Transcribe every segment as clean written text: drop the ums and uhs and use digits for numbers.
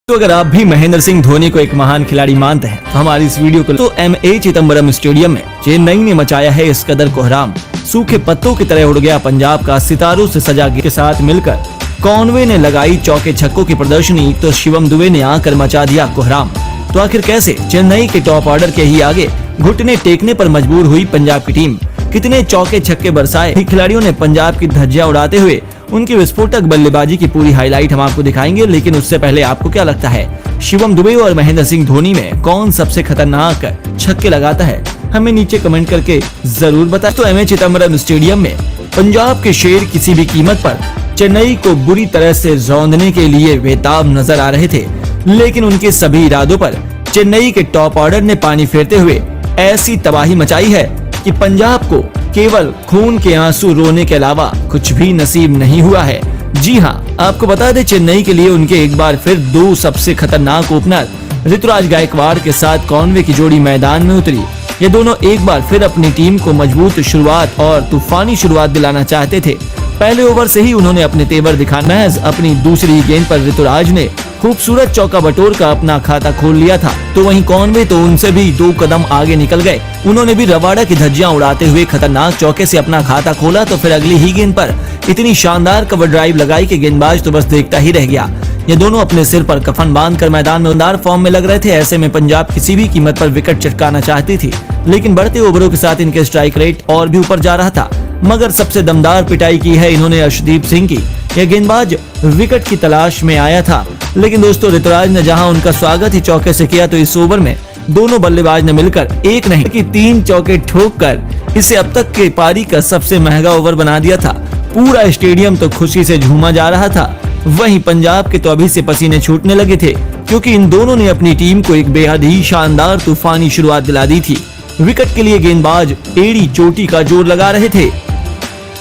तो अगर आप भी महेंद्र सिंह धोनी को एक महान खिलाड़ी मानते हैं तो हमारी इस वीडियो को तो MA चिदंबरम स्टेडियम में चेन्नई ने मचाया है इस कदर कोहराम। सूखे पत्तों की तरह उड़ गया पंजाब का सितारों से सजा के साथ मिलकर कॉनवे ने लगाई चौके छक्कों की प्रदर्शनी तो शिवम दुबे ने आकर मचा दिया कोहराम। तो आखिर कैसे चेन्नई के टॉप ऑर्डर के ही आगे घुटने टेकने पर मजबूर हुई पंजाब की टीम। कितने चौके छक्के बरसाए खिलाड़ियों ने पंजाब की धज्जियां उड़ाते हुए उनकी विस्फोटक बल्लेबाजी की पूरी हाईलाइट हम आपको दिखाएंगे। लेकिन उससे पहले आपको क्या लगता है शिवम दुबे और महेंद्र सिंह धोनी में कौन सबसे खतरनाक छक्के लगाता है, हमें नीचे कमेंट करके जरूर बताएं। तो MA चिदंबरम स्टेडियम में पंजाब के शेर किसी भी कीमत पर चेन्नई को बुरी तरह से रौंदने के लिए बेताब नजर आ रहे थे, लेकिन उनके सभी इरादों पर चेन्नई के टॉप ऑर्डर ने पानी फेरते हुए ऐसी तबाही मचाई है कि पंजाब को केवल खून के आंसू रोने के अलावा कुछ भी नसीब नहीं हुआ है। जी हाँ, आपको बता दें चेन्नई के लिए उनके एक बार फिर दो सबसे खतरनाक ओपनर ऋतुराज गायकवाड़ के साथ कॉनवे की जोड़ी मैदान में उतरी। ये दोनों एक बार फिर अपनी टीम को मजबूत शुरुआत और तूफानी शुरुआत दिलाना चाहते थे। पहले ओवर से ही उन्होंने अपने तेवर दिखाना महज अपनी दूसरी गेंद पर ऋतुराज ने खूबसूरत चौका बटोर का अपना खाता खोल लिया था। तो वहीं कॉनवे तो उनसे भी 2 कदम आगे निकल गए। उन्होंने भी रबाडा की धज्जियां उड़ाते हुए खतरनाक चौके से अपना खाता खोला तो फिर अगली ही गेंद पर इतनी शानदार कवर ड्राइव लगाई कि गेंदबाज तो बस देखता ही रह गया। ये दोनों अपने सिर पर कफन बांधकर मैदान में उदार फॉर्म में लग रहे थे। ऐसे में पंजाब किसी भी कीमत पर विकेट चटकाना चाहती थी, लेकिन बढ़ते ओवरों के साथ इनके स्ट्राइक रेट और भी ऊपर जा रहा था। मगर सबसे दमदार पिटाई की है इन्होंने अर्शदीप सिंह की। यह गेंदबाज विकेट की तलाश में आया था, लेकिन दोस्तों ऋतुराज ने जहां उनका स्वागत ही चौके से किया तो इस ओवर में दोनों बल्लेबाज ने मिलकर एक नहीं कि 3 चौके ठोककर इसे अब तक के पारी का सबसे महंगा ओवर बना दिया था। पूरा स्टेडियम तो खुशी से झूमा जा रहा था। वहीं पंजाब के तो अभी से पसीने छूटने लगे थे, क्योंकि इन दोनों ने अपनी टीम को एक बेहद ही शानदार तूफानी शुरुआत दिला दी थी। विकेट के लिए गेंदबाज एड़ी चोटी का जोर लगा रहे थे,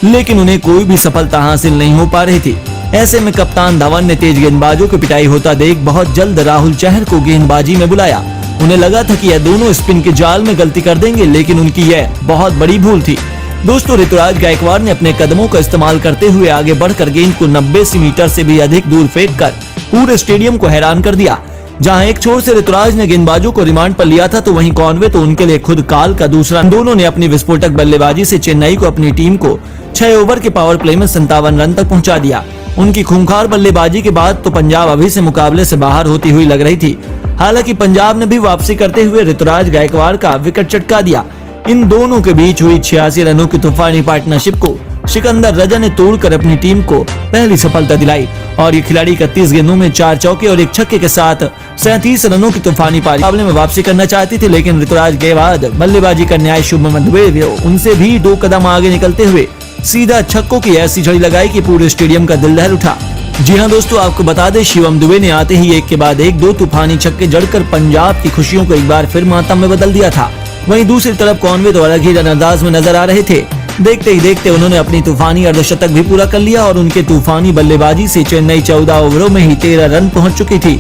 लेकिन उन्हें कोई भी सफलता हासिल नहीं हो पा रही थी। ऐसे में कप्तान धवन ने तेज गेंदबाजों की पिटाई होता देख बहुत जल्द राहुल चहर को गेंदबाजी में बुलाया। उन्हें लगा था कि यह दोनों स्पिन के जाल में गलती कर देंगे, लेकिन उनकी यह बहुत बड़ी भूल थी। दोस्तों ऋतुराज गायकवाड़ ने अपने कदमों का इस्तेमाल करते हुए आगे बढ़कर गेंद को 90 मीटर से भी अधिक दूर फेंककर पूरे स्टेडियम को हैरान कर दिया। जहां एक छोर से ऋतुराज ने गेंदबाजों को रिमांड पर लिया था तो वहीं कॉनवे तो उनके लिए खुद काल का दूसरा। दोनों ने अपनी विस्फोटक बल्लेबाजी से चेन्नई को अपनी टीम को 6 ओवर के पावर प्ले में 57 रन तक पहुंचा दिया। उनकी खूंखार बल्लेबाजी के बाद तो पंजाब अभी से मुकाबले से बाहर होती हुई लग रही थी। हालांकि पंजाब ने भी वापसी करते हुए ऋतुराज गायकवाड़ का विकेट चटका दिया। इन दोनों के बीच हुई 86 रनों की तूफानी पार्टनरशिप को सिकंदर रजा ने तोड़कर अपनी टीम को पहली सफलता दिलाई और ये खिलाड़ी 31 गेंदों में 4 चौके और 1 छक्के के साथ 37 रनों की तूफानी पारी मुकाबले में वापसी करना चाहती थी। लेकिन ऋतुराज के बाद बल्लेबाजी करने आए शुभमन दुबे उनसे भी 2 कदम आगे निकलते हुए सीधा छक्कों की ऐसी झड़ी लगाई कि पूरे स्टेडियम का दिल दहल उठा। जी हाँ दोस्तों, आपको बता दें शिवम दुबे ने आते ही एक के बाद एक 2 तूफानी छक्के जड़कर पंजाब की खुशियों को एक बार फिर मातम में बदल दिया था। वहीं दूसरी तरफ कॉनवे तो अलग ही रनअंदाज में नजर आ रहे थे। देखते ही देखते उन्होंने अपनी तूफानी अर्धशतक भी पूरा कर लिया और उनके तूफानी बल्लेबाजी से चेन्नई 14 ओवरों में ही 13 रन पहुंच चुकी थी।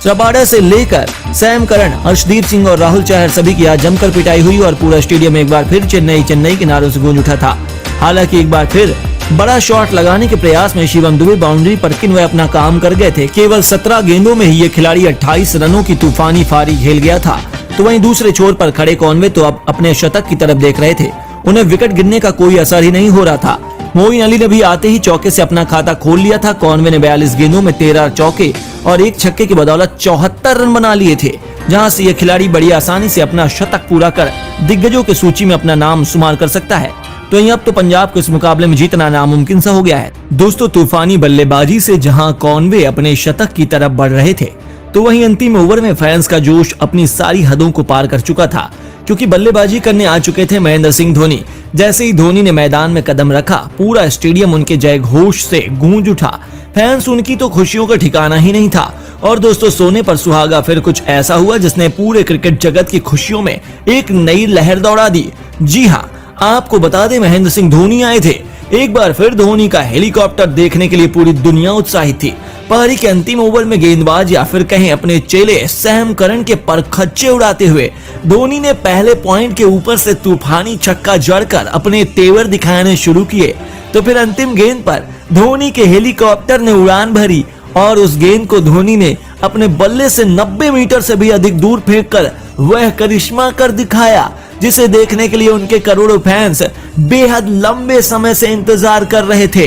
रबाडा से लेकर सैम करन, अर्शदीप सिंह और राहुल चहर सभी की आज जमकर पिटाई हुई और पूरा स्टेडियम एक बार फिर चेन्नई के नारों से गूंज उठा था। हालांकि एक बार फिर बड़ा शॉट लगाने के प्रयास में शिवम दुबे बाउंड्री पर किन्वे अपना काम कर गए थे। केवल 17 गेंदों में ही ये खिलाड़ी 28 रनों की तूफानी पारी खेल गया था। तो वहीं दूसरे छोर पर खड़े कॉनवे तो अब अपने शतक की तरफ देख रहे थे। उन्हें विकेट गिरने का कोई असर ही नहीं हो रहा था। मोइन अली ने भी आते ही चौके से अपना खाता खोल लिया था। कॉनवे ने 42 गेंदों में 13 चौके और 1 छक्के की बदौलत 74 रन बना लिए थे, जहां से यह खिलाड़ी बड़ी आसानी से अपना शतक पूरा कर दिग्गजों की सूची में अपना नाम शुमार कर सकता है। तो अब तो पंजाब को इस मुकाबले में जीतना नामुमकिन सा हो गया है। दोस्तों तूफानी बल्लेबाजी से जहां कॉनवे अपने शतक की तरफ बढ़ रहे थे, तो वहीं अंतिम ओवर में फैंस का जोश अपनी सारी हदों को पार कर चुका था, क्योंकि बल्लेबाजी करने आ चुके थे महेंद्र सिंह धोनी। जैसे ही धोनी ने मैदान में कदम रखा, पूरा स्टेडियम उनके जय घोष से गूंज उठा। फैंस उनकी तो खुशियों का ठिकाना ही नहीं था। और दोस्तों सोने पर सुहागा फिर कुछ ऐसा हुआ जिसने पूरे क्रिकेट जगत की खुशियों में एक नई लहर दौड़ा दी। जी हाँ, आपको बता दें महेंद्र सिंह धोनी आए थे। एक बार फिर धोनी का हेलीकॉप्टर देखने के लिए पूरी दुनिया उत्साहित थी। पारी के अंतिम ओवर में गेंदबाज या फिर कहें अपने चेले सैम करन के परखच्चे उड़ाते हुए धोनी ने पहले पॉइंट के ऊपर से तूफानी छक्का जड़कर अपने तेवर दिखाने शुरू किए। तो फिर अंतिम गेंद पर धोनी के हेलीकॉप्टर ने उड़ान भरी और उस गेंद को धोनी ने अपने बल्ले से 90 मीटर से भी अधिक दूर फेंककर वह करिश्मा कर दिखाया, जिसे देखने के लिए उनके करोड़ों फैंस बेहद लंबे समय से इंतजार कर रहे थे।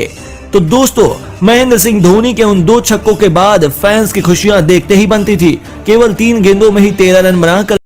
तो दोस्तों, महेंद्र सिंह धोनी के उन 2 छक्कों के बाद फैंस की खुशियां देखते ही बनती थी। केवल 3 गेंदों में ही 13 रन बनाकर